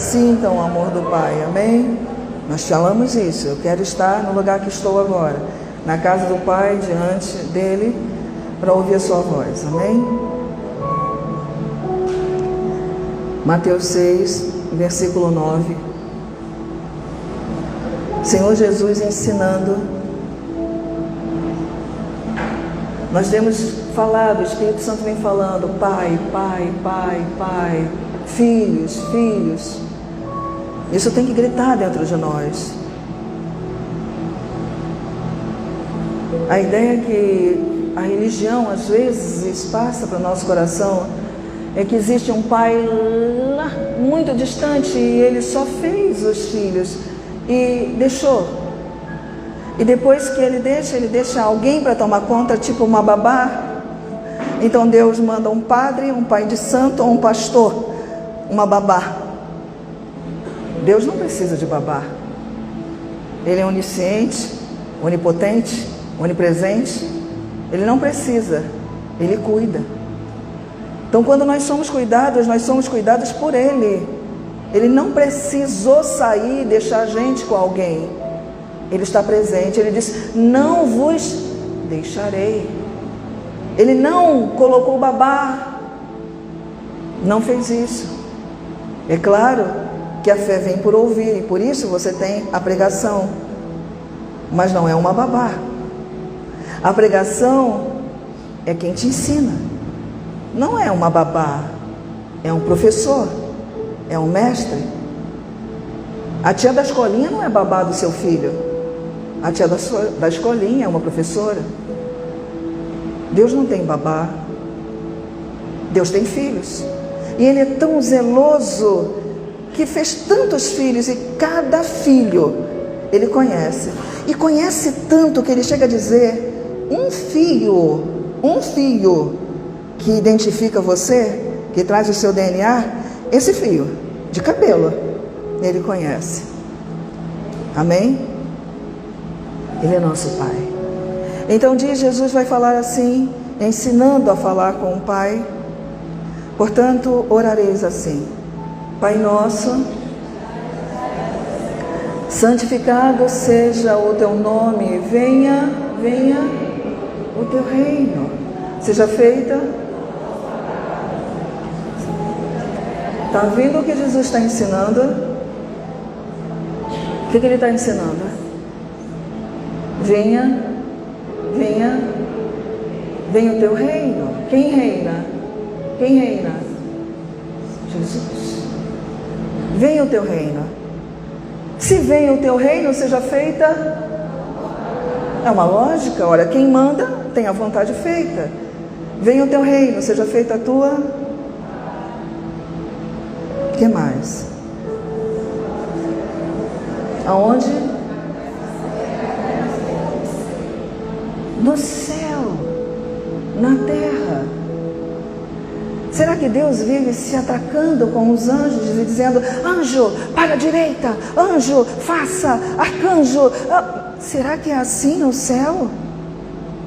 Sintam o amor do Pai, amém? Nós falamos isso, eu quero estar no lugar que estou agora, na casa do Pai, diante dele, para ouvir a sua voz, amém? Mateus 6, versículo 9. Senhor Jesus ensinando. Nós temos falado, o Espírito Santo vem falando, Pai, Pai, Pai, Pai, filhos, filhos. Isso tem que gritar dentro de nós. A ideia é que a religião às vezes passa para o nosso coração é que existe um pai lá, muito distante, e ele só fez os filhos e deixou. E depois que ele deixa alguém para tomar conta, tipo uma babá. Então Deus manda um padre, um pai de santo ou um pastor, uma babá. Deus não precisa de babá. Ele é onisciente, onipotente, onipresente. Ele não precisa, ele cuida. Então quando nós somos cuidados por Ele. Ele não precisou sair e deixar a gente com alguém. Ele está presente. Ele diz, não vos deixarei. Ele não colocou babá. Não fez isso. É claro que a fé vem por ouvir. E por isso você tem a pregação. Mas não é uma babá. A pregação é quem te ensina. Não é uma babá. É um professor. É um mestre. A tia da escolinha não é babá do seu filho. A tia da escolinha é uma professora. Deus não tem babá. Deus tem filhos. E Ele é tão zeloso que fez tantos filhos, e cada filho Ele conhece. E conhece tanto que Ele chega a dizer, um fio que identifica você, que traz o seu DNA, esse fio de cabelo, Ele conhece. Amém? Ele é nosso Pai. Então um dia Jesus vai falar assim, ensinando a falar com o Pai. Portanto, orareis assim: Pai nosso, santificado seja o teu nome, venha o teu reino, seja feita. Está vendo o que Jesus está ensinando? O que Ele está ensinando? Venha o teu reino. Quem reina? Quem reina? Jesus. Venha o teu reino. Se venha o teu reino, seja feita. É uma lógica. Olha, quem manda tem a vontade feita. Venha o teu reino, seja feita a tua. O que mais? Aonde? No céu, na terra. Será que Deus vive se atacando com os anjos e dizendo, anjo, para a direita, anjo, faça, arcanjo? Será que é assim no céu?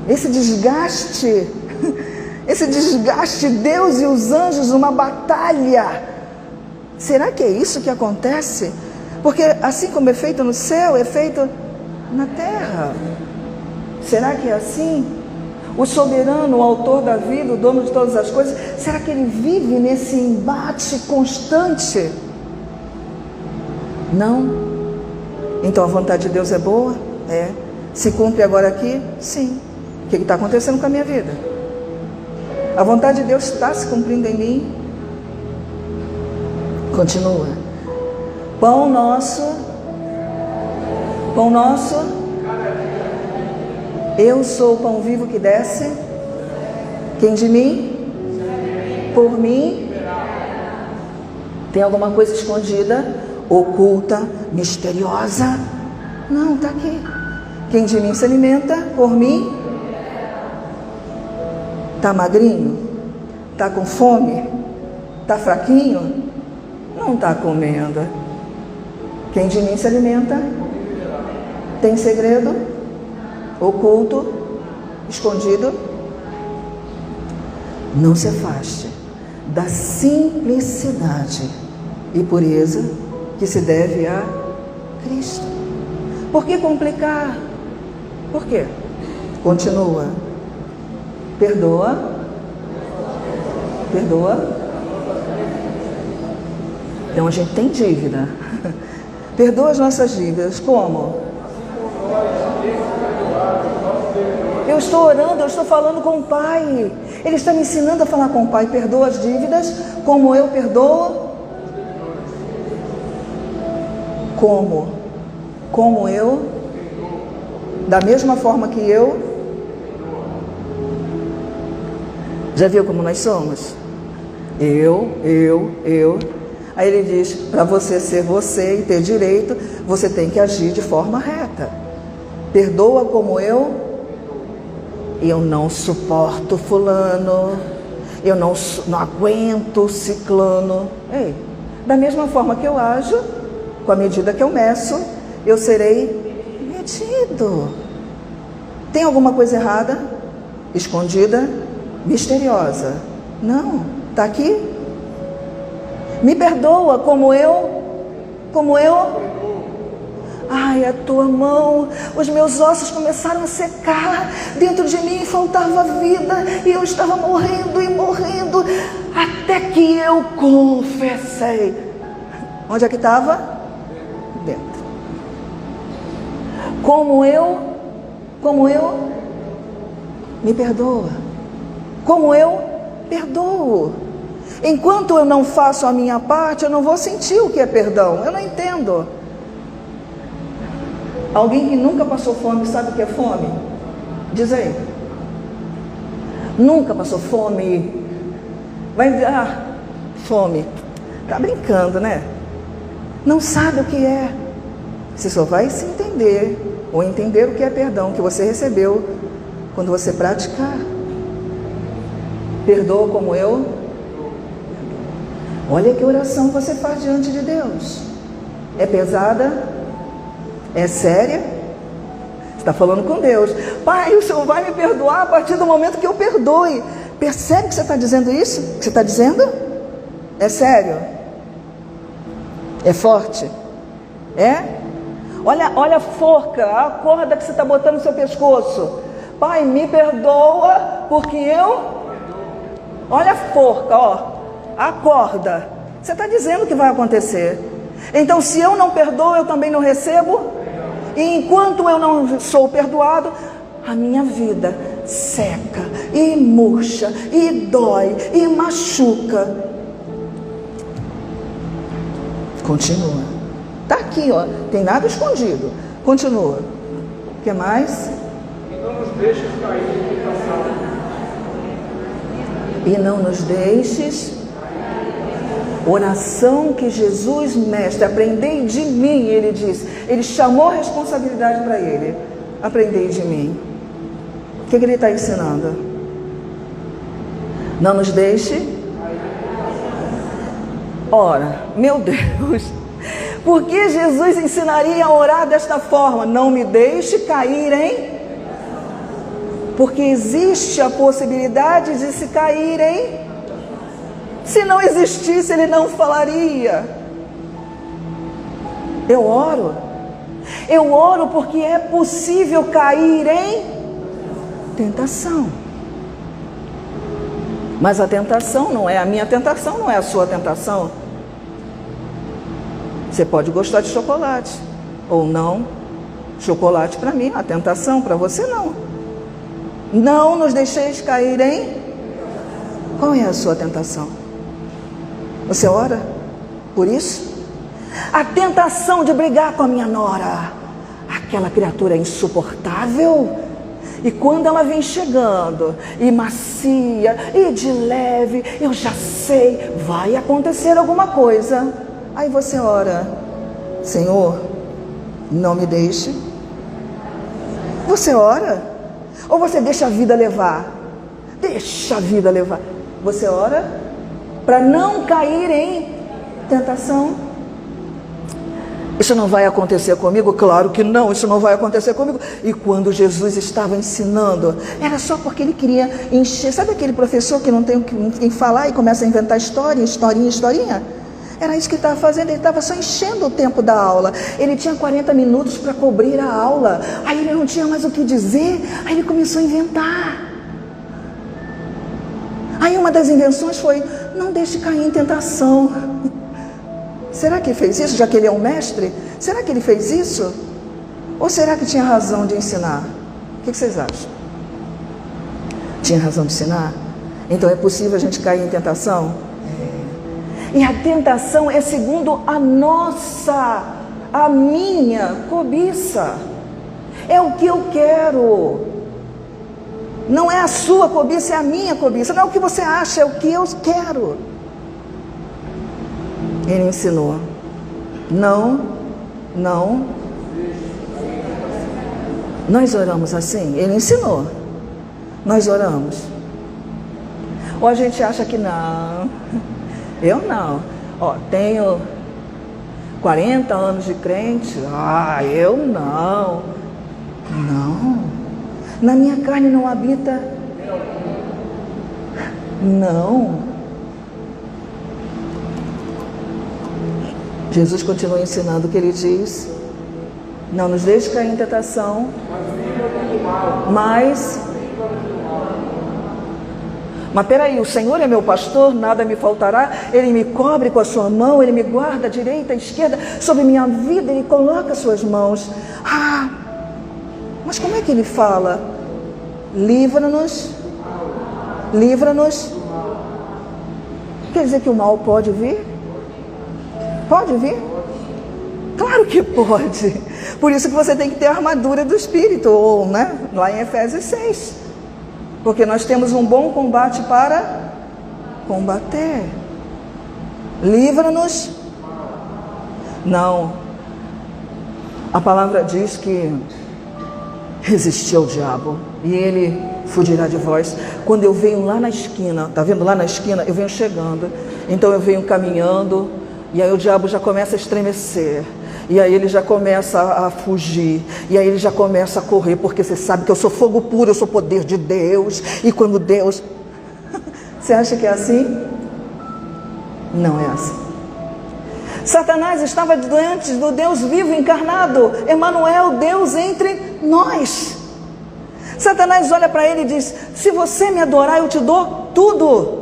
Esse desgaste, Deus e os anjos numa batalha. Será que é isso que acontece? Porque assim como é feito no céu, é feito na terra. Será que é assim? O soberano, o autor da vida, o dono de todas as coisas, será que ele vive nesse embate constante? Não. Então a vontade de Deus é boa? É. Se cumpre agora aqui? Sim. O que está acontecendo com a minha vida? A vontade de Deus está se cumprindo em mim? Continua. Pão nosso. Eu sou o pão vivo que desce. Quem de mim? Por mim. Tem alguma coisa escondida, oculta, misteriosa? Não, está aqui. Quem de mim se alimenta, por mim. Está magrinho? Está com fome? Está fraquinho? Não está comendo. Quem de mim se alimenta? Tem segredo? Oculto? Escondido? Não se afaste da simplicidade e pureza que se deve a Cristo. Por que complicar? Por quê? Continua. Perdoa. Perdoa. Então a gente tem dívida. Perdoa as nossas dívidas. Como? Eu estou orando, eu estou falando com o Pai. Ele está me ensinando a falar com o Pai. Perdoa as dívidas como eu perdoo. Como? Como eu? Da mesma forma que eu? Já viu como nós somos? Eu. Aí ele diz, para você ser você e ter direito, você tem que agir de forma reta. Perdoa como eu não suporto fulano, eu não aguento ciclano. Ei, da mesma forma que eu ajo, com a medida que eu meço, eu serei medido. Tem alguma coisa errada? Escondida? Misteriosa? Não, está aqui. Me perdoa como eu. Ai, a tua mão, os meus ossos começaram a secar, dentro de mim faltava vida, e eu estava morrendo e morrendo, até que eu confessei. Onde é que estava? Dentro. Como eu, me perdoa. Como eu perdoo. Enquanto eu não faço a minha parte, eu não vou sentir o que é perdão. Eu não entendo. Alguém que nunca passou fome sabe o que é fome? Diz aí. Nunca passou fome. Vai dizer, fome. Tá brincando, né? Não sabe o que é. Você só vai se entender, ou entender o que é perdão que você recebeu quando você praticar. Perdoa como eu. Olha que oração você faz diante de Deus. É pesada? É séria? Você está falando com Deus. Pai, o Senhor vai me perdoar a partir do momento que eu perdoe. Percebe que você está dizendo isso? Que você está dizendo? É sério? É forte? É? Olha a forca, a corda que você está botando no seu pescoço. Pai, me perdoa porque eu... Olha a forca, ó. A corda. Você está dizendo que vai acontecer. Então, se eu não perdoo, eu também não recebo. E enquanto eu não sou perdoado, a minha vida seca e murcha e dói e machuca. Continua. Está aqui, ó. Tem nada escondido. Continua. O que mais? E não nos deixes cair em tentação. E não nos deixes... Oração que Jesus, mestre, aprendei de mim, ele diz. Ele chamou a responsabilidade para ele. Aprendei de mim. O que ele está ensinando? Não nos deixe. Ora, meu Deus, por que Jesus ensinaria a orar desta forma? Não me deixe cair em... Porque existe a possibilidade de se cair em... Se não existisse, ele não falaria. Eu oro porque é possível cair em tentação. Mas a tentação não é a minha tentação, não é a sua tentação. Você pode gostar de chocolate ou não. Chocolate para mim, a tentação para você não. Não nos deixeis cair em... Qual é a sua tentação? Você ora por isso? A tentação de brigar com a minha nora. Aquela criatura insuportável. E quando ela vem chegando, e macia, e de leve, eu já sei, vai acontecer alguma coisa. Aí você ora, Senhor, não me deixe. Você ora? Ou você deixa a vida levar? Deixa a vida levar. Você ora para não cair em tentação. Isso não vai acontecer comigo? Claro que não, isso não vai acontecer comigo. E quando Jesus estava ensinando, era só porque ele queria encher. Sabe aquele professor que não tem o que falar e começa a inventar historinha? Era isso que ele estava fazendo, ele estava só enchendo o tempo da aula. Ele tinha 40 minutos para cobrir a aula, aí ele não tinha mais o que dizer, aí ele começou a inventar. Aí uma das invenções foi, não deixe cair em tentação. Será que ele fez isso, já que ele é um mestre? Será que ele fez isso? Ou será que tinha razão de ensinar? O que vocês acham? Tinha razão de ensinar? Então é possível a gente cair em tentação? E a tentação é segundo a minha cobiça. É o que eu quero. Não é a sua cobiça, é a minha cobiça. Não é o que você acha, é o que eu quero. Ele ensinou. Não. Nós oramos assim? Ele ensinou. Nós oramos. Ou a gente acha que não. Eu não. Tenho 40 anos de crente. Eu não. Não. Na minha carne não habita. Não. Jesus continua ensinando o que ele diz. Não nos deixe cair em tentação. Mas peraí, o Senhor é meu pastor, nada me faltará. Ele me cobre com a sua mão, Ele me guarda à direita, à esquerda. Sobre minha vida Ele coloca as suas mãos. Mas como é que Ele fala? Livra-nos. Livra-nos. Quer dizer que o mal pode vir? Pode vir? Claro que pode. Por isso que você tem que ter a armadura do Espírito, ou, lá em Efésios 6. Porque nós temos um bom combate para combater. Livra-nos. Não. A palavra diz que resistir ao diabo e ele fugirá de vós. Quando eu venho lá na esquina, tá vendo lá na esquina? Eu venho chegando, então eu venho caminhando e aí o diabo já começa a estremecer. E aí ele já começa a fugir. E aí ele já começa a correr. Porque você sabe que eu sou fogo puro, eu sou poder de Deus. E quando Deus... Você acha que é assim? Não é assim. Satanás estava diante do Deus vivo encarnado. Emanuel, Deus entre nós. Satanás olha para ele e diz: se você me adorar, eu te dou tudo.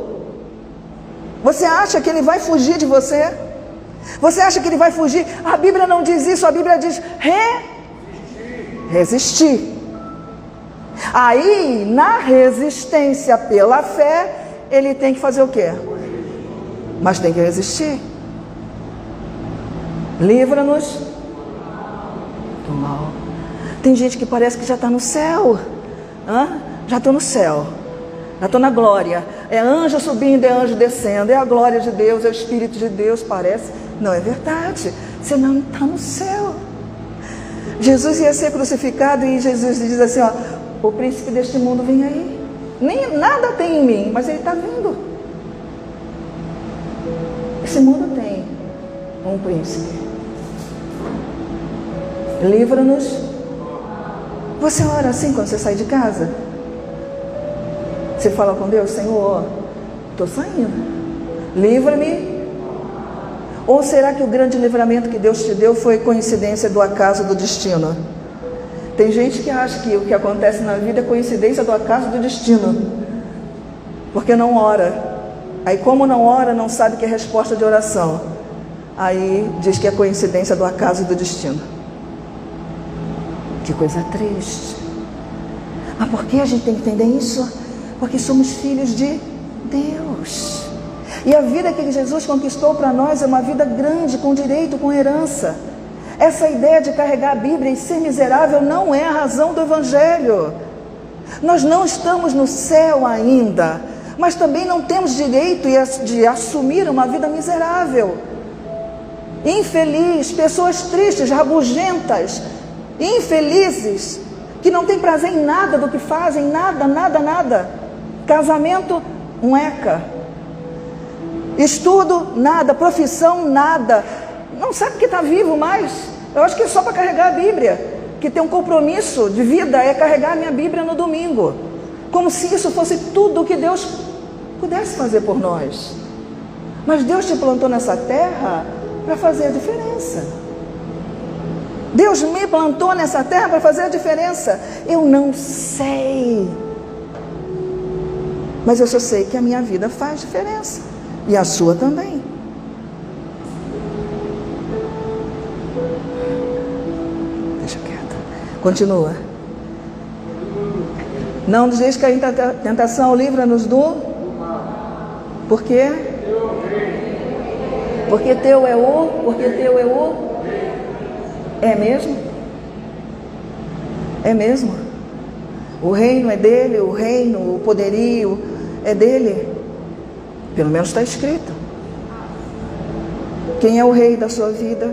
Você acha que ele vai fugir de você? Você acha que ele vai fugir? A Bíblia não diz isso, a Bíblia diz resistir. Aí, na resistência pela fé, ele tem que fazer o quê? Mas tem que resistir. Livra-nos do mal. Tem gente que parece que já está no céu. Já estou no céu. Já estou na glória. É anjo subindo, é anjo descendo. É a glória de Deus, é o Espírito de Deus, parece. Não é verdade. Você não está no céu. Jesus ia ser crucificado e Jesus diz assim, o príncipe deste mundo vem aí. Nada tem em mim, mas ele está vindo. Esse mundo tem um príncipe. Livra-nos. Você ora assim quando você sai de casa? Você fala com Deus: Senhor, estou saindo, livra-me. Ou será que o grande livramento que Deus te deu foi coincidência do acaso do destino? Tem gente que acha que o que acontece na vida é coincidência do acaso do destino, porque não ora. Aí como não ora, não sabe que é resposta de oração. Aí diz que é coincidência do acaso do destino. Que coisa triste. Mas por que a gente tem que entender isso? Porque somos filhos de Deus. E a vida que Jesus conquistou para nós é uma vida grande, com direito, com herança. Essa ideia de carregar a Bíblia e ser miserável não é a razão do Evangelho. Nós não estamos no céu ainda, mas também não temos direito de assumir uma vida miserável. Infeliz, pessoas tristes, rabugentas, infelizes, que não têm prazer em nada do que fazem, nada. Casamento, um eca. Estudo, nada. Profissão, nada. Não sabe que está vivo mais. Eu acho que é só para carregar a Bíblia. Que tem um compromisso de vida é carregar a minha Bíblia no domingo. Como se isso fosse tudo o que Deus pudesse fazer por nós. Mas Deus te plantou nessa terra para fazer a diferença. Deus me plantou nessa terra para fazer a diferença. Eu não sei, mas eu só sei que a minha vida faz diferença. E a sua também. Deixa quieto. Continua. Não nos deixe cair em tentação, livra-nos do... Por quê? Porque teu é o... É mesmo? É mesmo? O reino é dele, o reino, o poderio é dele. Pelo menos está escrito. Quem é o rei da sua vida?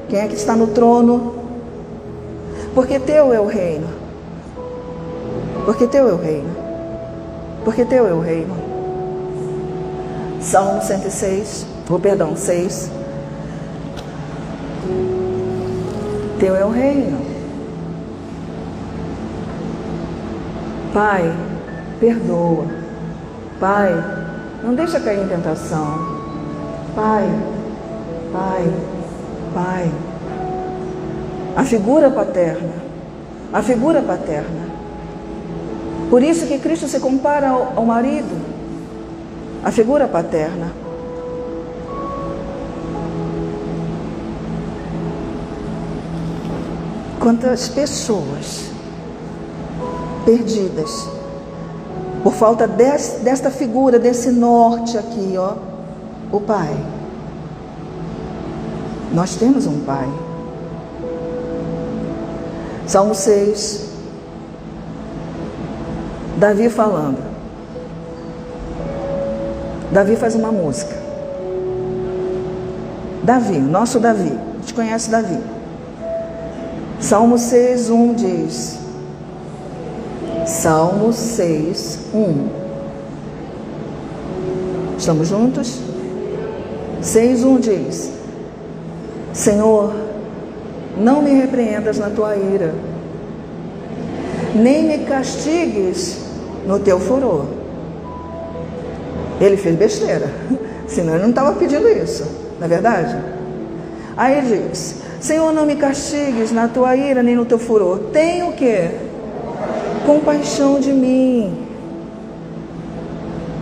Quem é que está no trono? Porque teu é o reino. Porque teu é o reino. Porque teu é o reino. Salmo 6. Teu é o reino. Pai, perdoa. Pai, não deixa cair em tentação. Pai. A figura paterna. Por isso que Cristo se compara ao marido. A figura paterna. Quantas pessoas perdidas por falta desta figura, desse norte aqui, ó, o Pai. Nós temos um Pai. Salmo 6, Davi falando. Davi faz uma música. Davi, nosso Davi, a gente conhece Davi. Salmo 6:1 diz. Salmo 6:1. Estamos juntos? 6:1 diz: Senhor, não me repreendas na tua ira, nem me castigues no teu furor. Ele fez besteira, senão ele não estava pedindo isso, não é verdade? Aí ele diz: Senhor, não me castigues na tua ira nem no teu furor. Tem o quê? Compaixão de mim.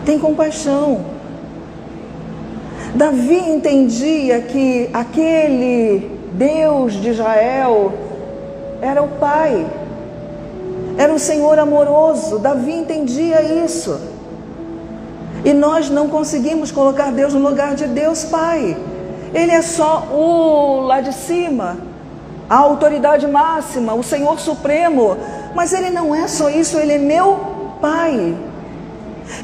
Tem compaixão. Davi entendia que aquele Deus de Israel era o Pai, era um Senhor amoroso. Davi entendia isso. E nós não conseguimos colocar Deus no lugar de Deus Pai. Ele é só o lá de cima, a autoridade máxima, o Senhor Supremo. Mas Ele não é só isso, Ele é meu Pai.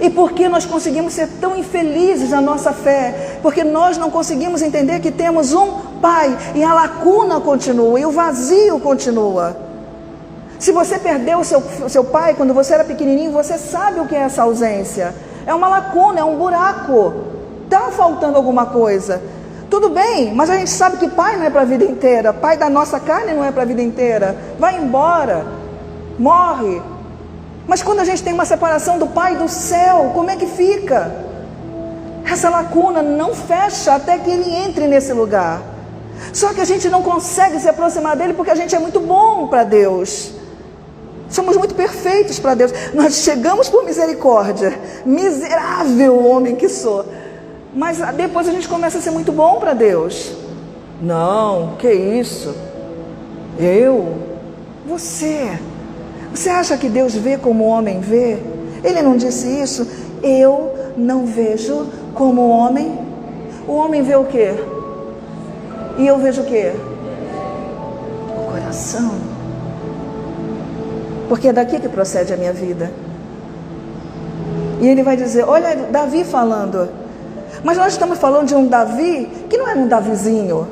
E por que nós conseguimos ser tão infelizes na nossa fé? Porque nós não conseguimos entender que temos um Pai, e a lacuna continua, e o vazio continua. Se você perdeu o seu pai quando você era pequenininho, você sabe o que é essa ausência. É uma lacuna, é um buraco. Está faltando alguma coisa. Tudo bem, mas a gente sabe que pai não é para a vida inteira. Pai da nossa carne não é para a vida inteira. Vai embora, morre. Mas quando a gente tem uma separação do Pai do céu, como é que fica? Essa lacuna não fecha até que Ele entre nesse lugar. Só que a gente não consegue se aproximar dEle porque a gente é muito bom para Deus. Somos muito perfeitos para Deus. Nós chegamos por misericórdia. Miserável homem que sou. Mas depois a gente começa a ser muito bom para Deus. Não, que isso? Você acha que Deus vê como o homem vê? Ele não disse isso? Eu não vejo como o homem. O homem vê o quê? E eu vejo o quê? O coração. Porque é daqui que procede a minha vida. E ele vai dizer, olha Davi falando. Mas nós estamos falando de um Davi que não é um Davizinho.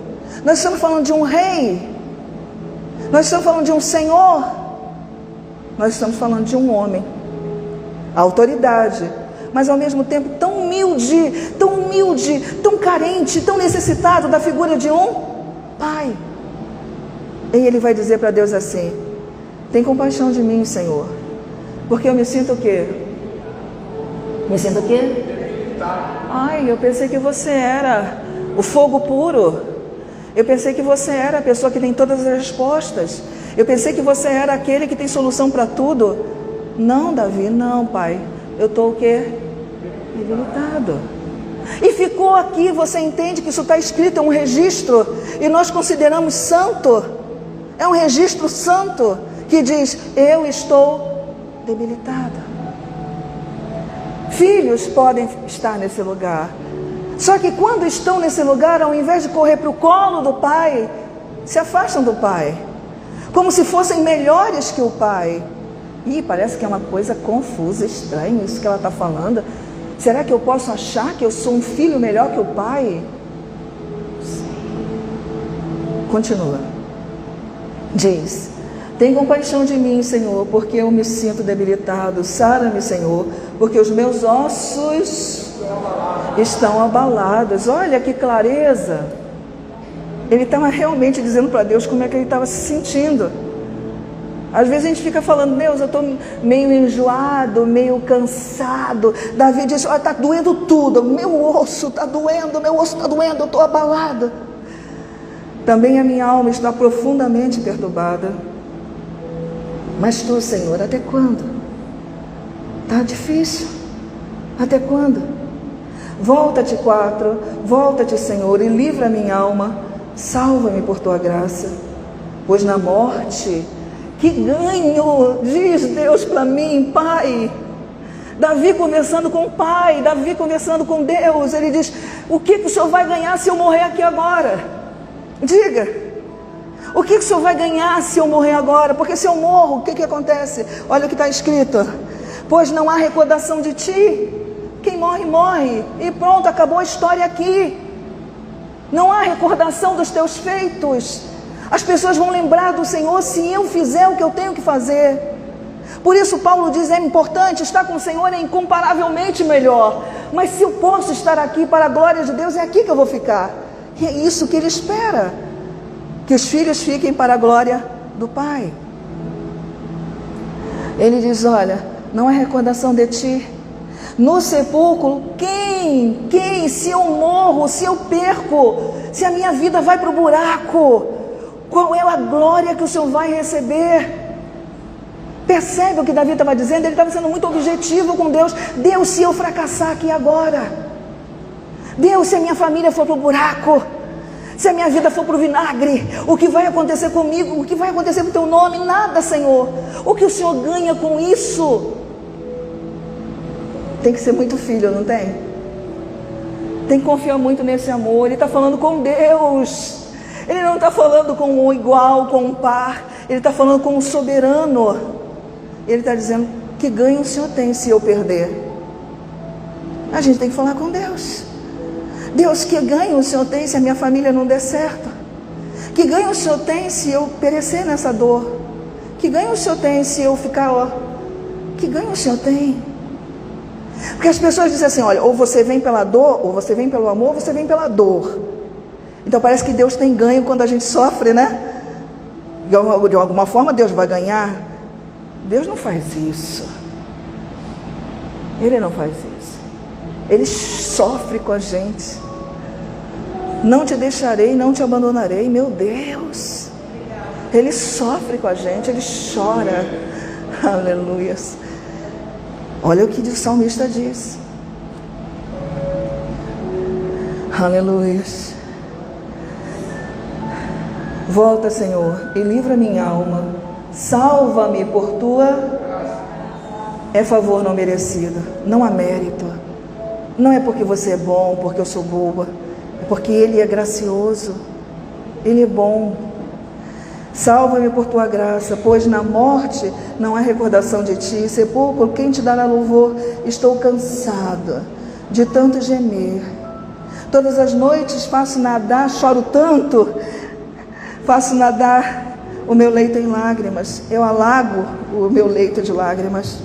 Nós estamos falando de um rei. Nós estamos falando de um Senhor. Nós estamos falando de um homem, a autoridade, mas ao mesmo tempo tão humilde, tão carente, tão necessitado da figura de um pai. E ele vai dizer para Deus assim: tem compaixão de mim, Senhor, porque eu me sinto o quê? Me sinto o quê? Ai, eu pensei que você era o fogo puro. Eu pensei que você era a pessoa que tem todas as respostas. Eu pensei que você era aquele que tem solução para tudo. Não, Davi, não, pai. Eu estou o quê? Debilitado. E ficou aqui, você entende que isso está escrito, é um registro, e nós consideramos santo. É um registro santo que diz: eu estou debilitada. Filhos podem estar nesse lugar. Só que quando estão nesse lugar, ao invés de correr para o colo do pai, se afastam do pai, como se fossem melhores que o pai. Ih, parece que é uma coisa confusa, estranha isso que ela está falando. Será que eu posso achar que eu sou um filho melhor que o pai? Continua. Diz: tem compaixão de mim, Senhor, porque eu me sinto debilitado. Sara-me, Senhor, porque os meus ossos estão abalados. Olha que clareza. Ele estava realmente dizendo para Deus como é que ele estava se sentindo. Às vezes a gente fica falando: Deus, eu estou meio enjoado, meio cansado. Davi disse: está doendo tudo, meu osso está doendo, eu estou abalado. Também a minha alma está profundamente perturbada. Mas tu, Senhor, até quando? Está difícil. Até quando? Volta-te, volta-te, Senhor, e livra a minha alma. Salva-me por tua graça, pois na morte, que ganho, diz Deus para mim, Pai. Davi conversando com o Pai, Davi conversando com Deus, ele diz: o que o Senhor vai ganhar se eu morrer aqui agora? Diga, o que o Senhor vai ganhar se eu morrer agora? Porque se eu morro, o que acontece? Olha o que está escrito: pois não há recordação de ti. Quem morre, morre, e pronto, acabou a história aqui. Não há recordação dos teus feitos. As pessoas vão lembrar do Senhor se eu fizer o que eu tenho que fazer. Por isso Paulo diz: é importante, estar com o Senhor é incomparavelmente melhor. Mas se eu posso estar aqui para a glória de Deus, é aqui que eu vou ficar. E é isso que Ele espera, que os filhos fiquem para a glória do Pai. Ele diz: olha, não há recordação de ti. No sepulcro, quem, se eu morro, se eu perco, se a minha vida vai para o buraco, qual é a glória que o Senhor vai receber? Percebe o que Davi estava dizendo? Ele estava sendo muito objetivo com Deus. Deus, se eu fracassar aqui agora, Deus, se a minha família for para o buraco, se a minha vida for para o vinagre, o que vai acontecer comigo? O que vai acontecer com o teu nome? Nada, Senhor. O que o Senhor ganha com isso? Tem que ser muito filho, não tem? Tem que confiar muito nesse amor. Ele está falando com Deus. Ele não está falando com um igual, com um par. Ele está falando com um soberano. Ele está dizendo: que ganho o Senhor tem se eu perder? A gente tem que falar com Deus. Deus, que ganho o Senhor tem se a minha família não der certo? Que ganho o Senhor tem se eu perecer nessa dor? Que ganho o Senhor tem se eu ficar, que ganho o Senhor tem? Porque as pessoas dizem assim: olha, ou você vem pela dor, ou você vem pelo amor, ou você vem pela dor. Então parece que Deus tem ganho quando a gente sofre, né? De alguma forma Deus vai ganhar. Deus não faz isso. Ele não faz isso. Ele sofre com a gente. Não te deixarei, não te abandonarei. Meu Deus. Ele sofre com a gente, ele chora. Aleluia. Olha o que o salmista diz. Aleluia. Volta, Senhor, e livra minha alma. Salva-me por tua... É favor não merecido, não há mérito. Não é porque você é bom, porque eu sou boa. É porque Ele é gracioso. Ele é bom. Salva-me por tua graça, pois na morte não há recordação de ti. Sepulcro, quem te dará louvor? Estou cansada de tanto gemer. Todas as noites faço nadar, choro tanto, faço nadar o meu leito em lágrimas. Eu alago o meu leito de lágrimas.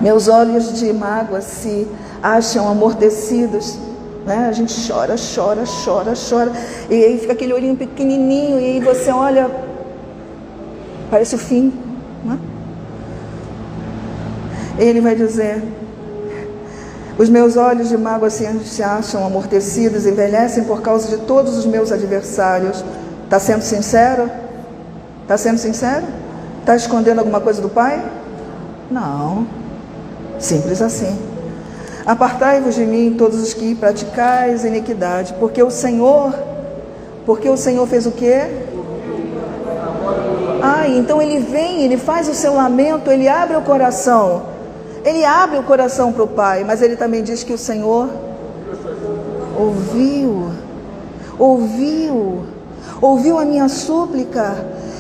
Meus olhos de mágoa se acham amortecidos. A gente chora, e aí fica aquele olhinho pequenininho, e aí você olha, parece o fim, né? Ele vai dizer: Os meus olhos de mágoa se acham amortecidos, envelhecem por causa de todos os meus adversários. Está sendo sincero? Está sendo sincero? Está escondendo alguma coisa do Pai? Não. Simples assim. Apartai-vos de mim, todos os que praticais iniquidade, porque o Senhor fez o quê? Então ele vem, ele faz o seu lamento, ele abre o coração. Ele abre o coração para o Pai, mas ele também diz que o Senhor ouviu a minha súplica,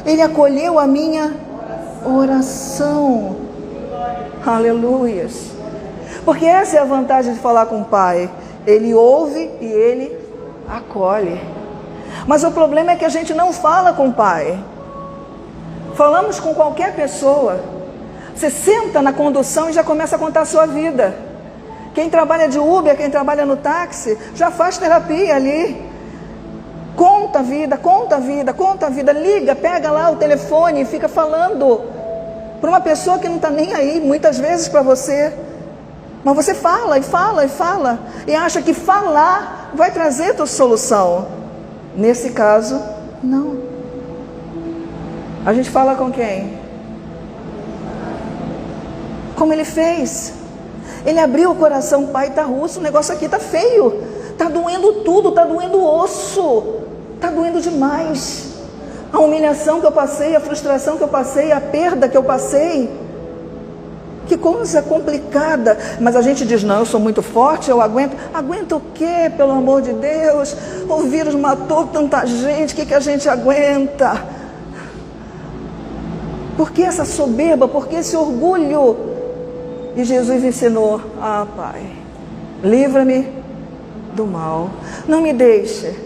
ele acolheu a minha oração. Aleluias. Porque essa é a vantagem de falar com o Pai. Ele ouve e ele acolhe. Mas o problema é que a gente não fala com o Pai. Falamos com qualquer pessoa. Você senta na condução e já começa a contar a sua vida. Quem trabalha de Uber, quem trabalha no táxi, já faz terapia ali. Conta a vida. Liga, pega lá o telefone e fica falando para uma pessoa que não está nem aí, muitas vezes para você. Mas você fala e acha que falar vai trazer a tua solução. Nesse caso, não. A gente fala com quem? Como ele fez. Ele abriu o coração. Pai, tá russo, o negócio aqui tá feio. Tá doendo tudo, tá doendo o osso. Tá doendo demais. A humilhação que eu passei, a frustração que eu passei, a perda que eu passei. Que coisa complicada. Mas a gente diz, não, eu sou muito forte, eu aguento. Aguenta o quê, pelo amor de Deus? O vírus matou tanta gente, o que a gente aguenta? Por que essa soberba? Por que esse orgulho? E Jesus ensinou, Pai, livra-me do mal. Não me deixe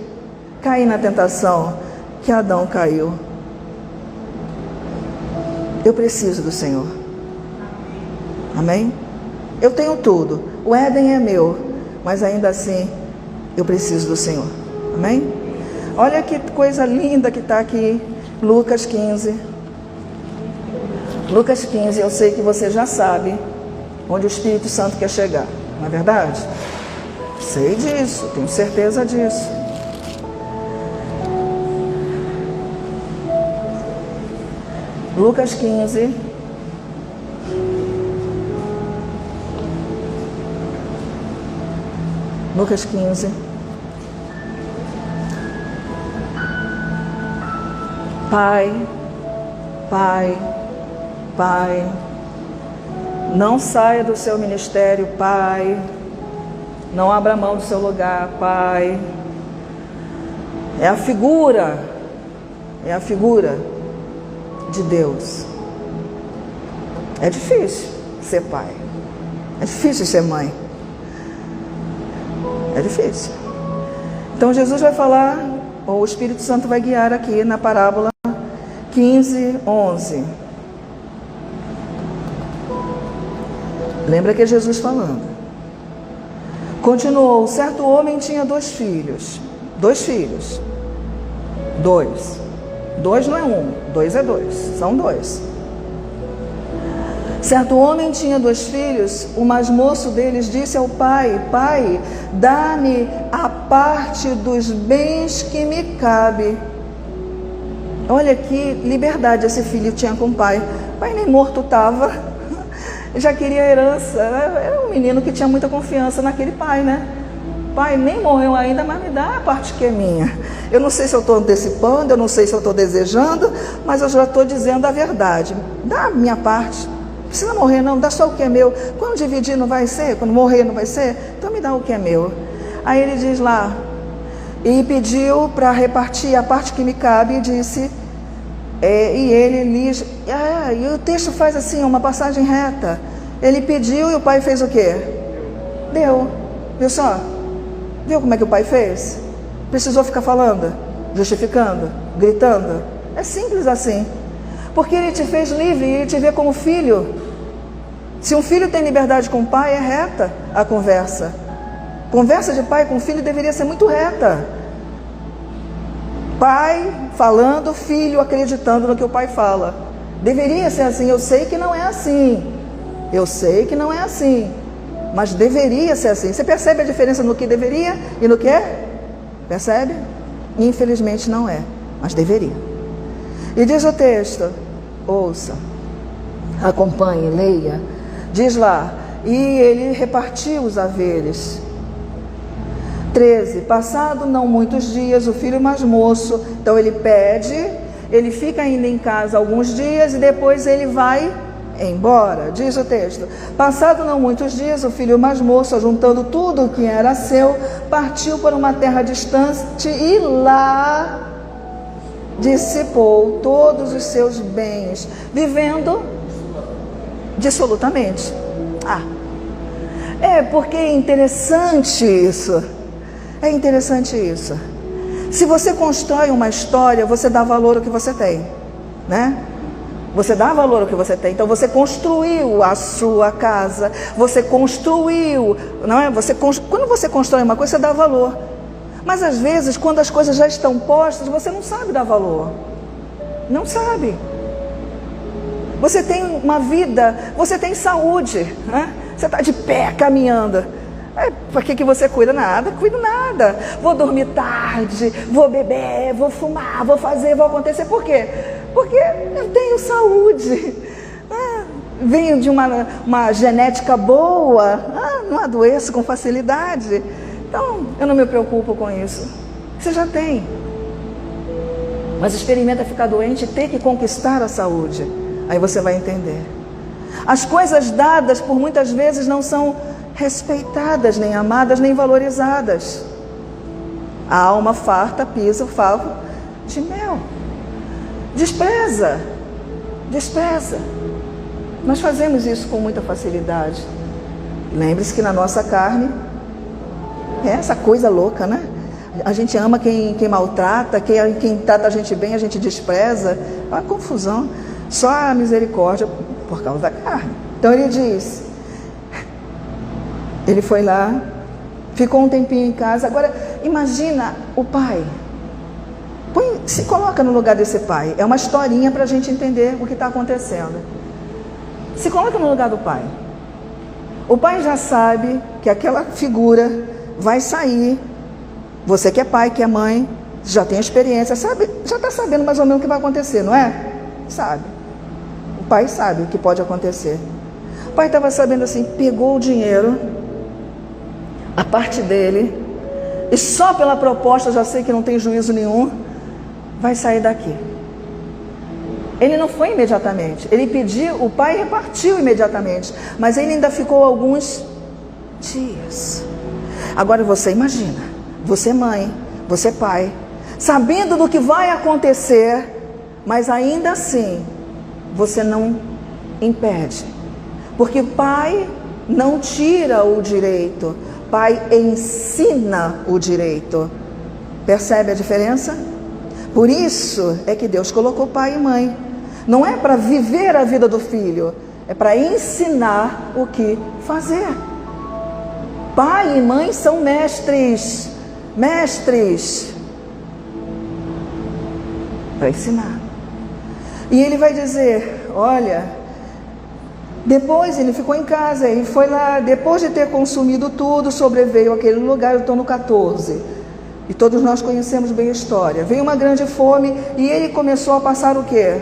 cair na tentação que Adão caiu. Eu preciso do Senhor. Amém? Eu tenho tudo. O Éden é meu. Mas ainda assim, eu preciso do Senhor. Amém? Olha que coisa linda que está aqui. Lucas 15. Lucas 15, eu sei que você já sabe onde o Espírito Santo quer chegar. Não é verdade? Sei disso, tenho certeza disso. Lucas 15. Lucas 15. Pai, não saia do seu ministério, Pai. Não abra mão do seu lugar, Pai. É a figura de Deus. É difícil ser pai. É difícil ser mãe. É difícil. Então Jesus vai falar, ou o Espírito Santo vai guiar aqui na parábola 15, 11. Lembra que é Jesus falando. Continuou, certo homem tinha dois filhos. Dois não é um, dois é dois, são dois. Certo homem tinha dois filhos, o mais moço deles disse ao pai, Pai, dá-me a parte dos bens que me cabe. Olha que liberdade esse filho tinha com o pai. O pai nem morto estava, já queria herança. Era um menino que tinha muita confiança naquele pai, né? Pai, nem morreu ainda, mas me dá a parte que é minha. Eu não sei se eu estou antecipando, eu não sei se eu estou desejando, mas eu já estou dizendo a verdade. Dá a minha parte. Não precisa morrer não, dá só o que é meu. Quando dividir não vai ser, quando morrer não vai ser, então me dá o que é meu. Aí ele diz lá, e pediu para repartir a parte que me cabe, e disse, e o texto faz assim, uma passagem reta. Ele pediu e o pai fez o quê? Deu. Viu só? Viu como é que o pai fez? Precisou ficar falando, justificando, gritando? É simples assim. Porque ele te fez livre e ele te vê como filho. Se um filho tem liberdade com o pai, é reta a conversa. Conversa de pai com filho deveria ser muito reta. Pai falando, filho acreditando no que o pai fala. Deveria ser assim. Eu sei que não é assim. mas deveria ser assim. Você percebe a diferença no que deveria e no que é? Percebe? Infelizmente não é, mas deveria. E diz o texto, ouça, acompanhe, leia. Diz lá, e ele repartiu os haveres. 13, passado não muitos dias, o filho mais moço, então ele pede, ele fica ainda em casa alguns dias e depois ele vai embora. Diz o texto, passado não muitos dias, o filho mais moço, juntando tudo o que era seu, partiu para uma terra distante e lá dissipou todos os seus bens, vivendo dissolutamente. Porque é interessante isso. É interessante isso. Se você constrói uma história, você dá valor ao que você tem, né? Você dá valor ao que você tem. Então você construiu a sua casa, você construiu, não é? Quando você constrói uma coisa, você dá valor. Mas às vezes, quando as coisas já estão postas, você não sabe dar valor. Não sabe. Você tem uma vida, você tem saúde, né? Você está de pé, caminhando. Para que você cuida? Nada, cuido nada. Vou dormir tarde, vou beber, vou fumar, vou fazer, vou acontecer. Por quê? Porque eu tenho saúde. Venho de uma genética boa, não adoeço com facilidade. Então, eu não me preocupo com isso. Você já tem. Mas experimenta ficar doente e ter que conquistar a saúde. Aí você vai entender. As coisas dadas por muitas vezes não são respeitadas, nem amadas, nem valorizadas. A alma farta pisa o favo de mel. Despreza. Nós fazemos isso com muita facilidade. Lembre-se que na nossa carne é essa coisa louca, né? A gente ama quem maltrata, quem trata a gente bem, a gente despreza. É uma confusão. Só a misericórdia por causa da carne. Então ele diz, ele foi lá, ficou um tempinho em casa. Agora, imagina o pai. Se coloca no lugar desse pai. É uma historinha para a gente entender o que está acontecendo. Se coloca no lugar do pai. O pai já sabe que aquela figura vai sair. Você que é pai, que é mãe, já tem experiência, sabe? Já está sabendo mais ou menos o que vai acontecer, não é? Sabe. O pai sabe o que pode acontecer. O pai estava sabendo assim, pegou o dinheiro, a parte dele, e só pela proposta, já sei que não tem juízo nenhum, vai sair daqui. Ele não foi imediatamente, ele pediu, o pai repartiu imediatamente, mas ele ainda ficou alguns dias. Agora você imagina, você mãe, você pai, sabendo do que vai acontecer, mas ainda assim, você não impede. Porque pai não tira o direito, pai ensina o direito. Percebe a diferença? Por isso é que Deus colocou pai e mãe. Não é para viver a vida do filho, é para ensinar o que fazer. Pai e mãe são mestres, para ensinar. E ele vai dizer, olha, depois ele ficou em casa, ele foi lá, depois de ter consumido tudo, sobreveio aquele lugar, eu estou no 14, e todos nós conhecemos bem a história. Veio uma grande fome e ele começou a passar o quê?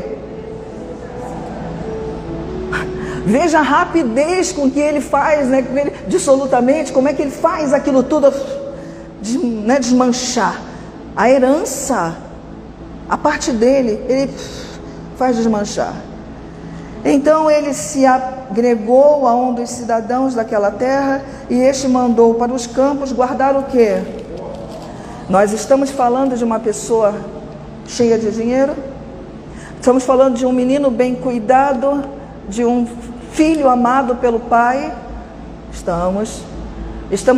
Veja a rapidez com que ele faz, né? Dissolutamente, como é que ele faz aquilo tudo, né? Desmanchar. A herança, a parte dele, ele faz desmanchar. Então ele se agregou a um dos cidadãos daquela terra e este mandou para os campos guardar o quê? Nós estamos falando de uma pessoa cheia de dinheiro, estamos falando de um menino bem cuidado, de um filho amado pelo pai, estamos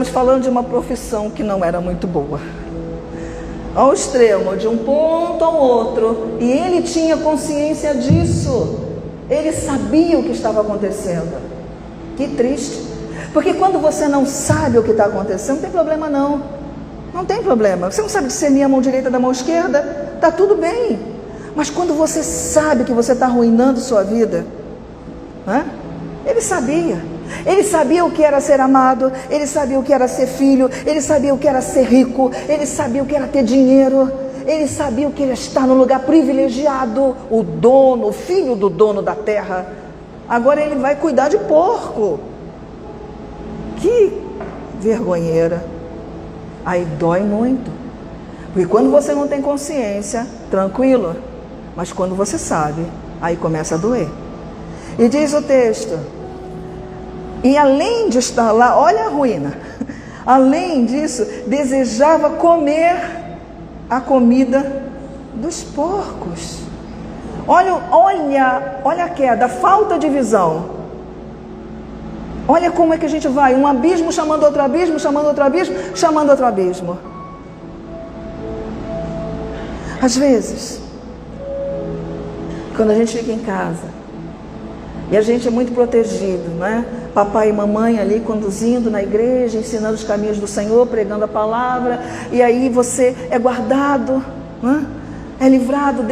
falando de uma profissão que não era muito boa, ao extremo, de um ponto ao outro, e ele tinha consciência disso, ele sabia o que estava acontecendo. Que triste, porque quando você não sabe o que está acontecendo, não tem problema não tem problema, você não sabe discernir a mão direita da mão esquerda, está tudo bem, mas quando você sabe que você está arruinando sua vida, né? Ele sabia. Ele sabia o que era ser amado, ele sabia o que era ser filho, ele sabia o que era ser rico, ele sabia o que era ter dinheiro, ele sabia o que era estar num lugar privilegiado, o dono, o filho do dono da terra. Agora ele vai cuidar de porco. Que vergonheira. Aí dói muito. Porque quando você não tem consciência, tranquilo, mas quando você sabe, aí começa a doer. E diz o texto, e além de estar lá, olha a ruína, além disso, desejava comer a comida dos porcos. Olha a queda, a falta de visão. Olha como é que a gente vai, um abismo chamando outro abismo, chamando outro abismo, chamando outro abismo. Às vezes, quando a gente fica em casa, e a gente é muito protegido, não é? Papai e mamãe ali conduzindo na igreja, ensinando os caminhos do Senhor, pregando a palavra, e aí você é guardado, não é livrado,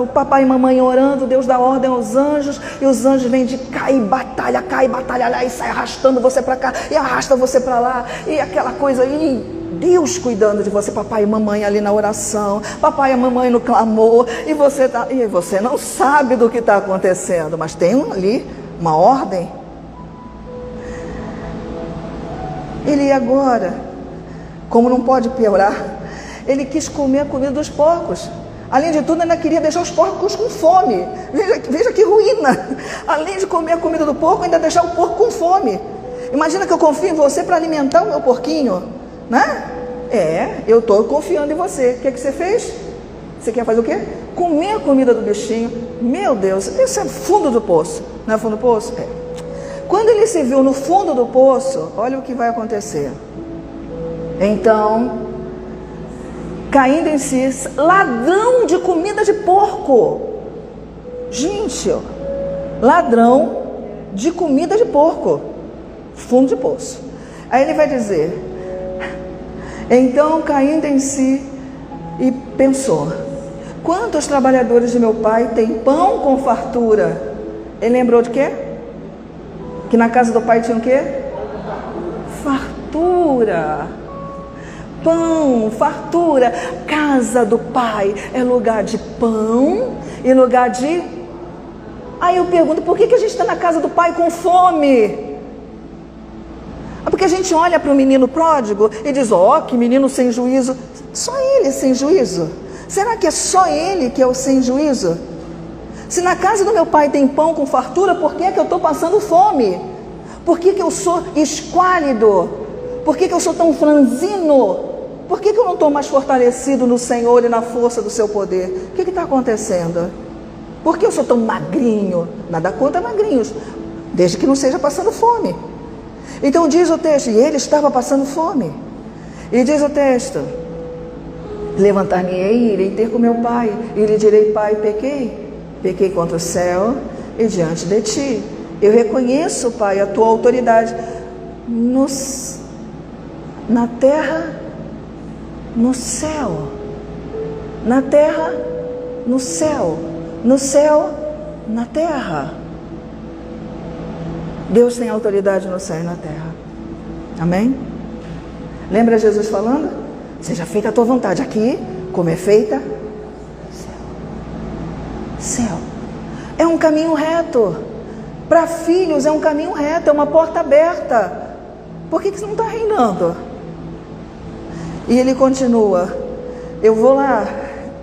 o papai e mamãe orando, Deus dá ordem aos anjos, e os anjos vêm de cai e batalha lá, e sai arrastando você para cá, e arrasta você para lá, e aquela coisa aí, Deus cuidando de você, papai e mamãe ali na oração, papai e mamãe no clamor, e você não sabe do que está acontecendo, mas tem ali uma ordem. Ele agora, como não pode piorar, ele quis comer a comida dos porcos. Além de tudo, ainda queria deixar os porcos com fome. Veja que ruína. Além de comer a comida do porco, ainda deixar o porco com fome. Imagina que eu confio em você para alimentar o meu porquinho, né? Eu estou confiando em você. O que você fez? Você quer fazer o quê? Comer a comida do bichinho. Meu Deus, isso é fundo do poço. Não é fundo do poço? É. Quando ele se viu no fundo do poço, olha o que vai acontecer. Então, caindo em si, ladrão de comida de porco. Gente, ladrão de comida de porco. Fundo de poço. Aí ele vai dizer, então caindo em si e pensou, quantos trabalhadores de meu pai têm pão com fartura? Ele lembrou de quê? Que na casa do pai tinha o quê? Fartura. Pão, fartura. Casa do pai é lugar de pão e lugar de... Aí eu pergunto, por que a gente está na casa do pai com fome? Porque a gente olha para o menino pródigo e diz, que menino sem juízo. Só ele sem juízo? Será que é só ele que é o sem juízo? Se na casa do meu pai tem pão com fartura, por que é que eu estou passando fome? Por que eu sou esquálido? Por que eu sou tão franzino? Por que eu não estou mais fortalecido no Senhor e na força do seu poder? O que está acontecendo? Por que eu sou tão magrinho? Nada contra magrinhos, desde que não seja passando fome. Então diz o texto, e ele estava passando fome. E diz o texto, levantar-me-ei e irei ter com meu pai, e lhe direi, pai, pequei contra o céu e diante de ti. Eu reconheço, pai, a tua autoridade na terra, no céu. Na terra, no céu. No céu, na terra. Deus tem autoridade no céu e na terra. Amém? Lembra Jesus falando? Seja feita a tua vontade aqui, como é feita céu. É um caminho reto. Para filhos é um caminho reto, é uma porta aberta. Por que você não está reinando? E ele continua, eu vou lá,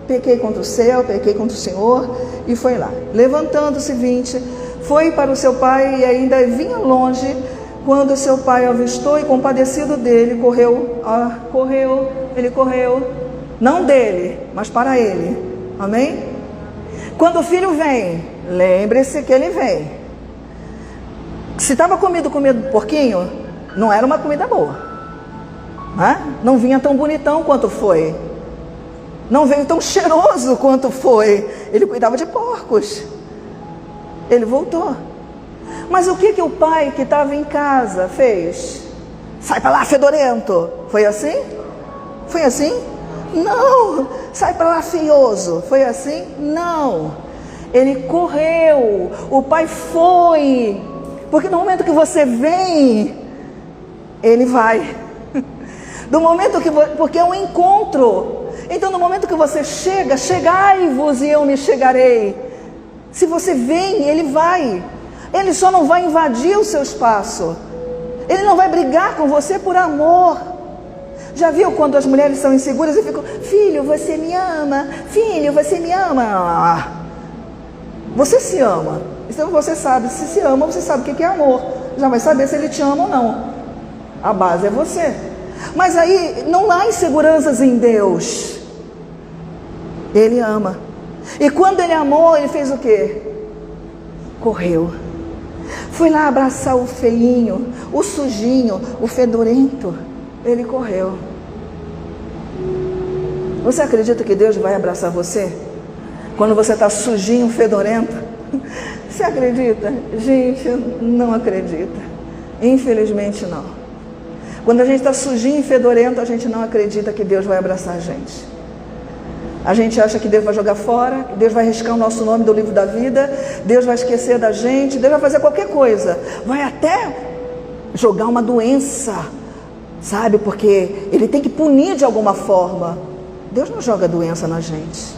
pequei contra o céu, pequei contra o Senhor, e foi lá. Levantando-se 20, foi para o seu pai e ainda vinha longe, quando o seu pai avistou e compadecido dele, ele correu, não dele, mas para ele. Amém? Quando o filho vem, lembre-se que ele vem. Se estava comendo porquinho, não era uma comida boa. Não vinha tão bonitão quanto foi. Não veio tão cheiroso quanto foi. Ele cuidava de porcos. Ele voltou. Mas o que o pai que estava em casa fez? Sai para lá, fedorento. Foi assim? Foi assim? Não. Sai para lá, feioso. Foi assim? Não. Ele correu. O pai foi. Porque no momento que você vem, Ele vai. Do momento que porque é um encontro. Então no momento que você chega, chegai-vos e eu me chegarei. Se você vem, Ele vai. Ele só não vai invadir o seu espaço. Ele não vai brigar com você por amor. Já viu quando as mulheres são inseguras e ficam: filho, você me ama? Filho, você me ama? Você se ama. Então você sabe, se ama, você sabe o que é amor. Já vai saber se ele te ama ou não. A base é você. Mas aí não há inseguranças em Deus. Ele ama. E quando Ele amou, Ele fez o quê? Correu. Foi lá abraçar o feinho, o sujinho, o fedorento. Ele correu. Você acredita que Deus vai abraçar você? Quando você está sujinho, fedorento? Você acredita? Gente, não acredita. Infelizmente não. Quando a gente está sujinho e fedorento, a gente não acredita que Deus vai abraçar a gente. A gente acha que Deus vai jogar fora, que Deus vai riscar o nosso nome do livro da vida, Deus vai esquecer da gente, Deus vai fazer qualquer coisa. Vai até jogar uma doença, sabe? Porque Ele tem que punir de alguma forma. Deus não joga doença na gente.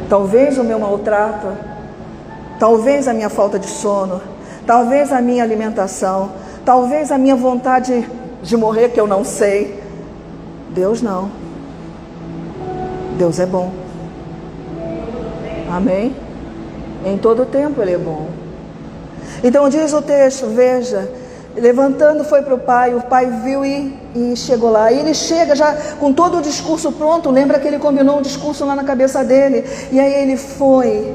Talvez o meu maltrato, talvez a minha falta de sono, talvez a minha alimentação, talvez a minha vontade de morrer, que eu não sei. Deus não. Deus é bom. Amém? Em todo tempo Ele é bom. Então diz o texto, veja, levantando foi para o pai viu e chegou lá. E ele chega já com todo o discurso pronto. Lembra que ele combinou um discurso lá na cabeça dele. E aí ele foi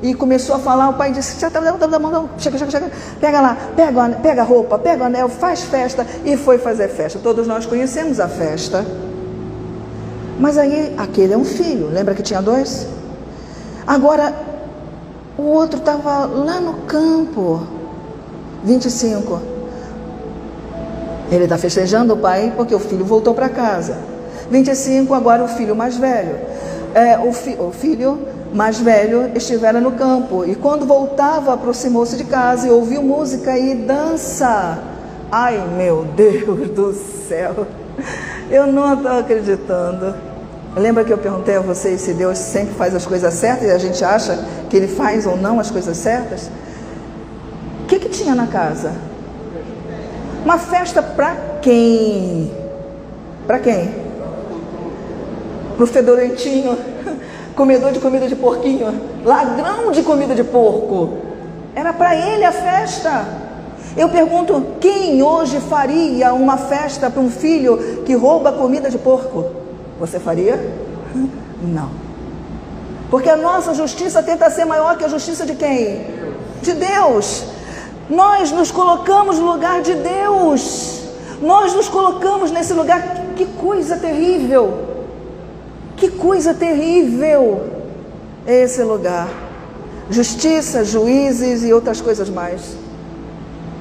e começou a falar. O pai disse: chega, pega lá, pega a roupa, pega o anel, faz festa. E foi fazer festa. Todos nós conhecemos a festa. Mas aí, aquele é um filho. Lembra que tinha 2? Agora, o outro estava lá no campo. 25. Ele está festejando o pai porque o filho voltou para casa. 25, agora o filho mais velho. O filho mais velho estivera no campo. E quando voltava, aproximou-se de casa e ouviu música e dança. Ai, meu Deus do céu. Eu não estou acreditando. Lembra que eu perguntei a vocês se Deus sempre faz as coisas certas e a gente acha que Ele faz ou não as coisas certas? O que tinha na casa? Uma festa para quem? Para quem? Para o fedorentinho, comedor de comida de porquinho, ladrão de comida de porco. Era para ele a festa. Eu pergunto, quem hoje faria uma festa para um filho que rouba comida de porco? Você faria? Não. Porque a nossa justiça tenta ser maior que a justiça de quem? De Deus. Nós nos colocamos no lugar de Deus. Nós nos colocamos nesse lugar. Que coisa terrível. Que coisa terrível é esse lugar. Justiça, juízes e outras coisas mais.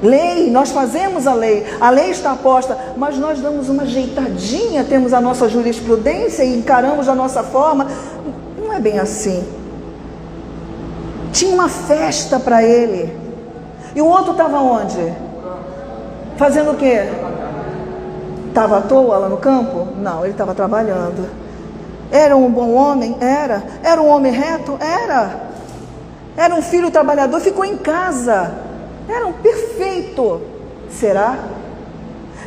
Lei, nós fazemos a lei está posta, mas nós damos uma ajeitadinha, temos a nossa jurisprudência e encaramos da nossa forma. Não é bem assim. Tinha uma festa para ele. E o outro estava onde? Fazendo o quê? Estava à toa lá no campo? Não, ele estava trabalhando. Era um bom homem? Era. Era um homem reto? Era. Era um filho trabalhador, ficou em casa. Era um perfeito. Será?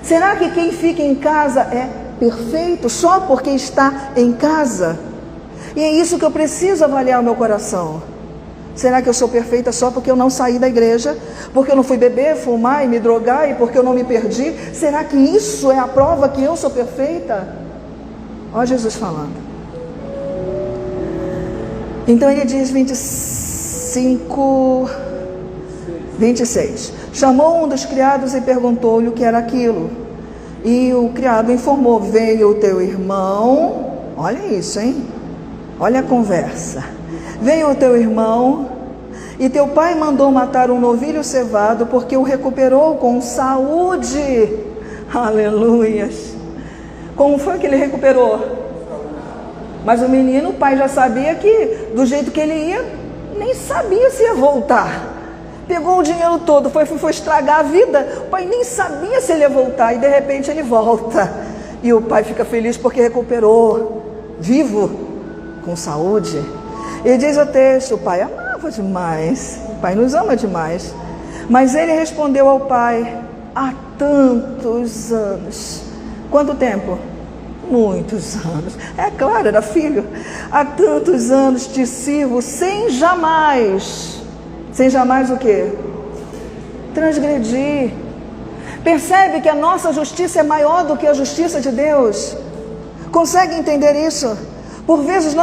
Será que quem fica em casa é perfeito só porque está em casa? E é isso que eu preciso avaliar o meu coração. Será que eu sou perfeita só porque eu não saí da igreja? Porque eu não fui beber, fumar e me drogar e porque eu não me perdi? Será que isso é a prova que eu sou perfeita? Olha Jesus falando. Então ele diz 26. Chamou um dos criados e perguntou-lhe o que era aquilo. E o criado informou: veio o teu irmão. Olha isso, hein? Olha a conversa. Veio o teu irmão e teu pai mandou matar um novilho cevado porque o recuperou com saúde. Aleluias. Como foi que ele recuperou? Mas o pai já sabia que do jeito que ele ia, nem sabia se ia voltar. pegou o dinheiro todo, foi estragar a vida. O pai nem sabia se ele ia voltar e de repente ele volta. E o pai fica feliz porque recuperou, vivo, com saúde. E diz o texto, o pai amava demais, o pai nos ama demais. Mas ele respondeu ao pai, há tantos anos. Quanto tempo? Muitos anos. É claro, era filho. Há tantos anos te sirvo sem jamais o quê? Transgredir. Percebe que a nossa justiça é maior do que a justiça de Deus? Consegue entender isso? Por vezes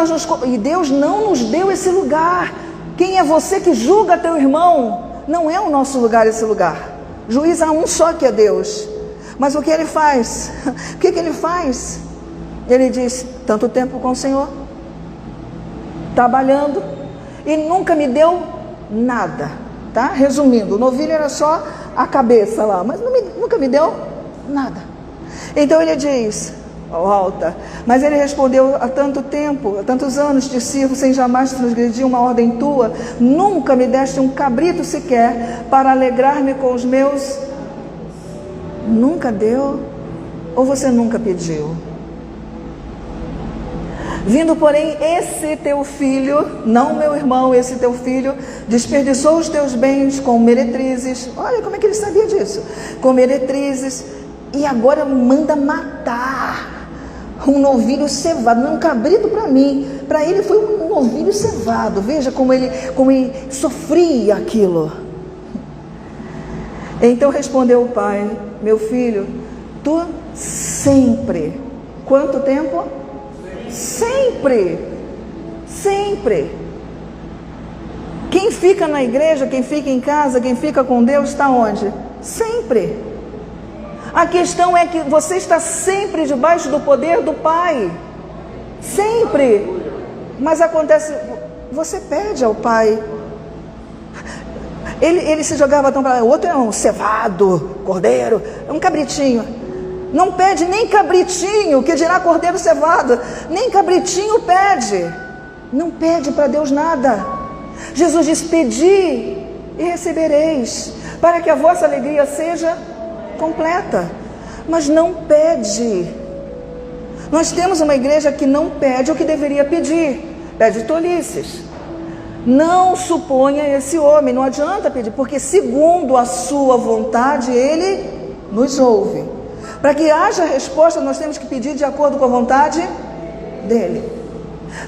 e Deus não nos deu esse lugar. Quem é você que julga teu irmão? Não é o nosso lugar esse lugar. Juiz há um só que é Deus. Mas o que ele faz? O que ele faz? Ele diz, tanto tempo com o Senhor, trabalhando, e nunca me deu nada, tá? Resumindo, o novilho era só a cabeça lá, mas nunca me deu nada. Então ele diz, volta, mas ele respondeu, há tanto tempo, há tantos anos te sirvo sem jamais transgredir uma ordem tua, nunca me deste um cabrito sequer para alegrar-me com os meus... Nunca deu? Ou você nunca pediu? Vindo, porém, esse teu filho, não meu irmão, esse teu filho, desperdiçou os teus bens com meretrizes. Olha como é que ele sabia disso. Com meretrizes. E agora manda matar um novilho cevado. Não, um cabrito para mim. Para ele foi um novilho cevado. Veja como ele sofria aquilo. Então respondeu o pai, meu filho, tu sempre. Quanto tempo? Sempre. Quem fica na igreja, quem fica em casa, quem fica com Deus, está onde? Sempre. A questão é que você está sempre debaixo do poder do Pai. Sempre. Mas acontece, você pede ao Pai. Ele se jogava tão para lá, o outro é um cevado, cordeiro, é um cabritinho. Não pede nem cabritinho, que dirá cordeiro cevado. Nem cabritinho pede. Não pede para Deus nada. Jesus diz, pedi e recebereis, para que a vossa alegria seja completa. Mas não pede. Nós temos uma igreja que não pede o que deveria pedir. Pede tolices. Não suponha esse homem, não adianta pedir, porque segundo a sua vontade, ele nos ouve. Para que haja resposta, nós temos que pedir de acordo com a vontade dele.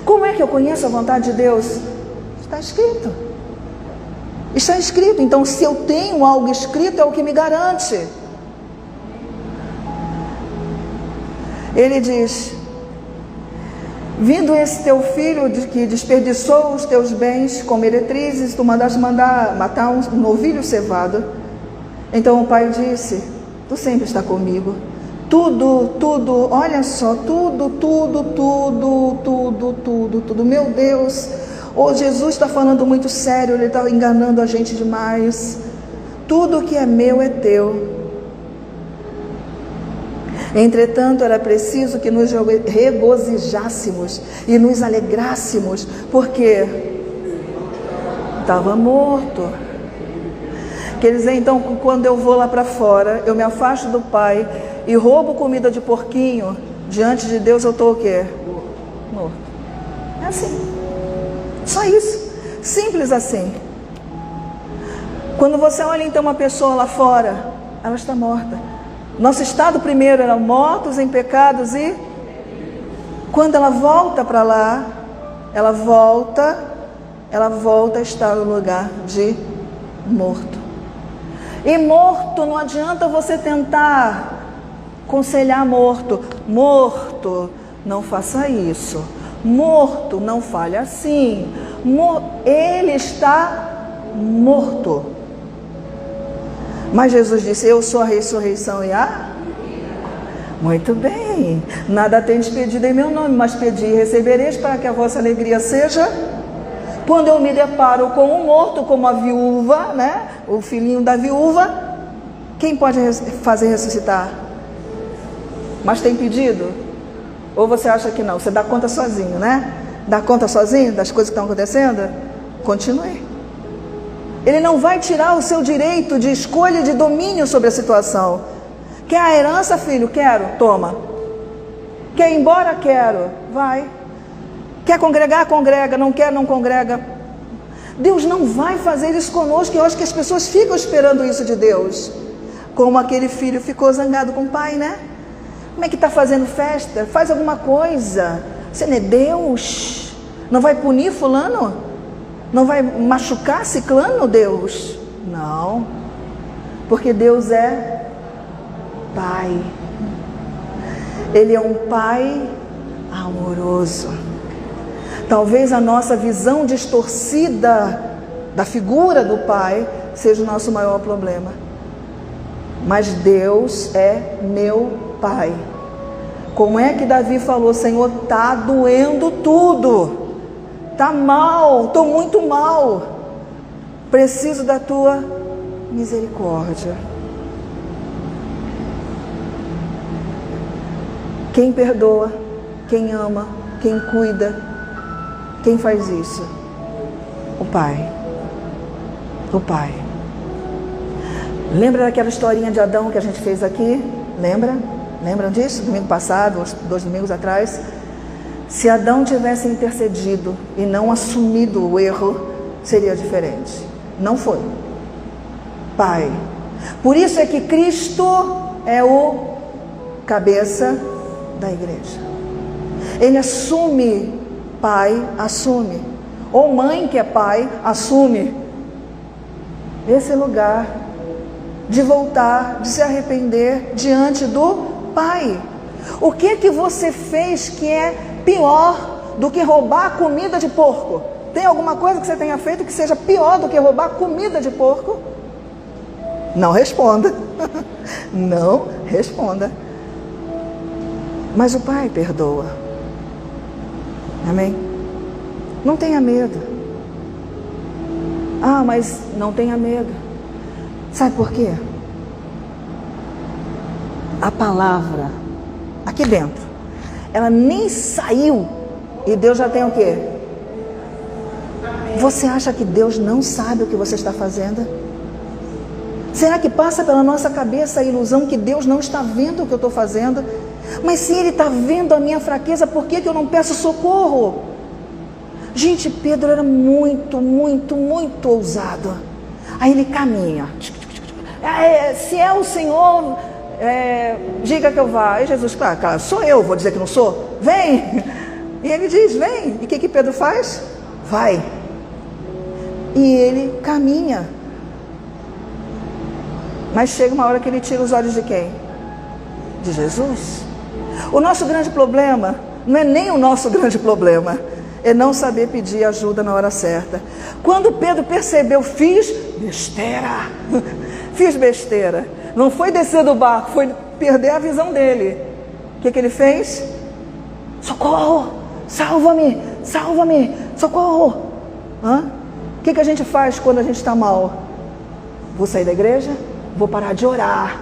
Como é que eu conheço a vontade de Deus? Está escrito. Está escrito. Então, se eu tenho algo escrito, é o que me garante. Ele diz, vindo esse teu filho que desperdiçou os teus bens com meretrizes, tu mandaste matar um novilho cevado. Então o pai disse, tu sempre está comigo. Tudo, olha só, tudo. Meu Deus, Jesus está falando muito sério, ele está enganando a gente demais. Tudo que é meu é teu. Entretanto, era preciso que nos regozijássemos e nos alegrássemos, porque estava morto. Quer dizer, então, quando eu vou lá para fora, eu me afasto do Pai e roubo comida de porquinho, diante de Deus eu estou o quê? Morto. É assim. Só isso. Simples assim. Quando você olha então uma pessoa lá fora, ela está morta. Nosso estado primeiro era mortos em pecados e quando ela volta para lá, ela volta a estar no lugar de morto. E morto, não adianta você tentar aconselhar morto. Morto, não faça isso. Morto, não fale assim. Ele está morto. Mas Jesus disse, eu sou a ressurreição e a... Muito bem. Nada tendes pedido em meu nome, mas pedi e recebereis para que a vossa alegria seja... Quando eu me deparo com um morto, como a viúva, né? O filhinho da viúva, quem pode fazer ressuscitar? Mas tem pedido? Ou você acha que não? Você dá conta sozinho, né? Dá conta sozinho das coisas que estão acontecendo? Continue. Ele não vai tirar o seu direito de escolha e de domínio sobre a situação. Quer a herança, filho? Quero. Toma. Quer ir embora? Quero. Vai. Quer congregar? Congrega. Não quer? Não congrega. Deus não vai fazer isso conosco. Eu acho que as pessoas ficam esperando isso de Deus. Como aquele filho ficou zangado com o pai, né? Como é que está fazendo festa? Faz alguma coisa. Você não é Deus? Não vai punir fulano? Não vai machucar ciclano, Deus? Não. Porque Deus é Pai. Ele é um Pai amoroso. Talvez a nossa visão distorcida da figura do Pai seja o nosso maior problema. Mas Deus é meu Pai. Como é que Davi falou: Senhor, está doendo tudo. Está mal, estou muito mal. Preciso da tua misericórdia. Quem perdoa, quem ama, quem cuida, quem faz isso? O Pai. O Pai. Lembra daquela historinha de Adão que a gente fez aqui? Lembra? Lembram disso? Domingo passado, 2 domingos atrás? Se Adão tivesse intercedido e não assumido o erro, seria diferente. Não foi. Pai. Por isso é que Cristo é o cabeça da igreja. Ele assume, pai, assume. Ou mãe que é pai, assume esse lugar de voltar, de se arrepender diante do Pai. O que você fez que é pior do que roubar comida de porco? Tem alguma coisa que você tenha feito que seja pior do que roubar comida de porco? Não responda. Não responda. Mas o Pai perdoa. Amém? Não tenha medo. Ah, mas não tenha medo. Sabe por quê? A palavra aqui dentro, ela nem saiu e Deus já tem o quê? Você acha que Deus não sabe o que você está fazendo? Será que passa pela nossa cabeça a ilusão que Deus não está vendo o que eu estou fazendo? Mas se Ele está vendo a minha fraqueza, por que eu não peço socorro? Gente, Pedro era muito ousado. Aí ele caminha. Se é o Senhor, diga que eu vá. Aí Jesus, claro, sou eu, vou dizer que não sou? Vem! E ele diz, vem. E o que Pedro faz? Vai. E ele caminha. Mas chega uma hora que ele tira os olhos de quem? De Jesus. O nosso grande problema, não é nem o nosso grande problema, é não saber pedir ajuda na hora certa. Quando Pedro percebeu, fiz besteira. Fiz besteira. Não foi descer do barco, foi perder a visão dele. O que ele fez? Socorro! Salva-me! Salva-me! Socorro! O que a gente faz quando a gente está mal? Vou sair da igreja? Vou parar de orar.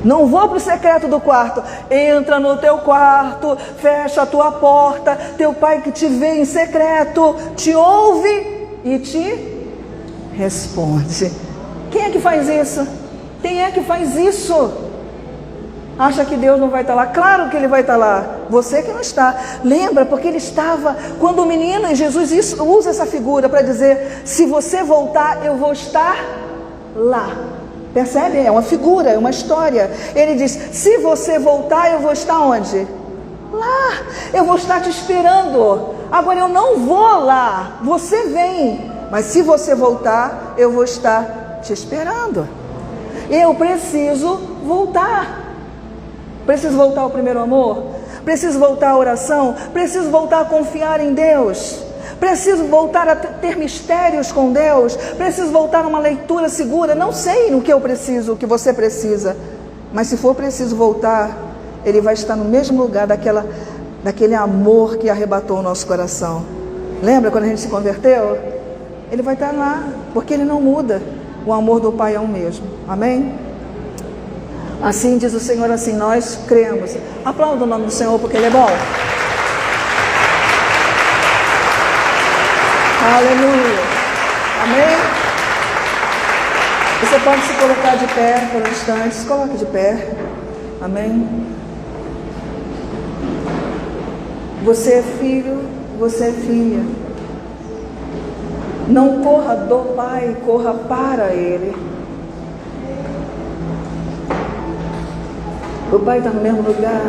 Não vou para o secreto do quarto. Entra no teu quarto, fecha a tua porta. Teu pai que te vê em secreto te ouve e te responde. Quem é que faz isso? Quem é que faz isso? Acha que Deus não vai estar lá? Claro que Ele vai estar lá. Você que não está. Lembra, porque Ele estava quando o menino, e Jesus usa essa figura para dizer: se você voltar, eu vou estar lá. Percebe? É uma figura, é uma história. Ele diz: se você voltar, eu vou estar onde? Lá. Eu vou estar te esperando. Agora eu não vou lá. Você vem. Mas se você voltar, eu vou estar te esperando. Eu preciso voltar. Preciso voltar ao primeiro amor. Preciso voltar à oração. Preciso voltar a confiar em Deus. Preciso voltar a ter mistérios com Deus. Preciso voltar a uma leitura segura. Não sei o que eu preciso, o que você precisa. Mas se for preciso voltar, Ele vai estar no mesmo lugar daquele amor que arrebatou o nosso coração. Lembra quando a gente se converteu? Ele vai estar lá, porque Ele não muda. O amor do Pai é o mesmo. Amém? Assim diz o Senhor, assim nós cremos. Aplauda o nome do Senhor, porque Ele é bom. Aleluia. Amém? Você pode se colocar de pé por um instante. Se coloque de pé. Amém? Você é filho, você é filha. Não corra do Pai, corra para Ele. O Pai está no mesmo lugar.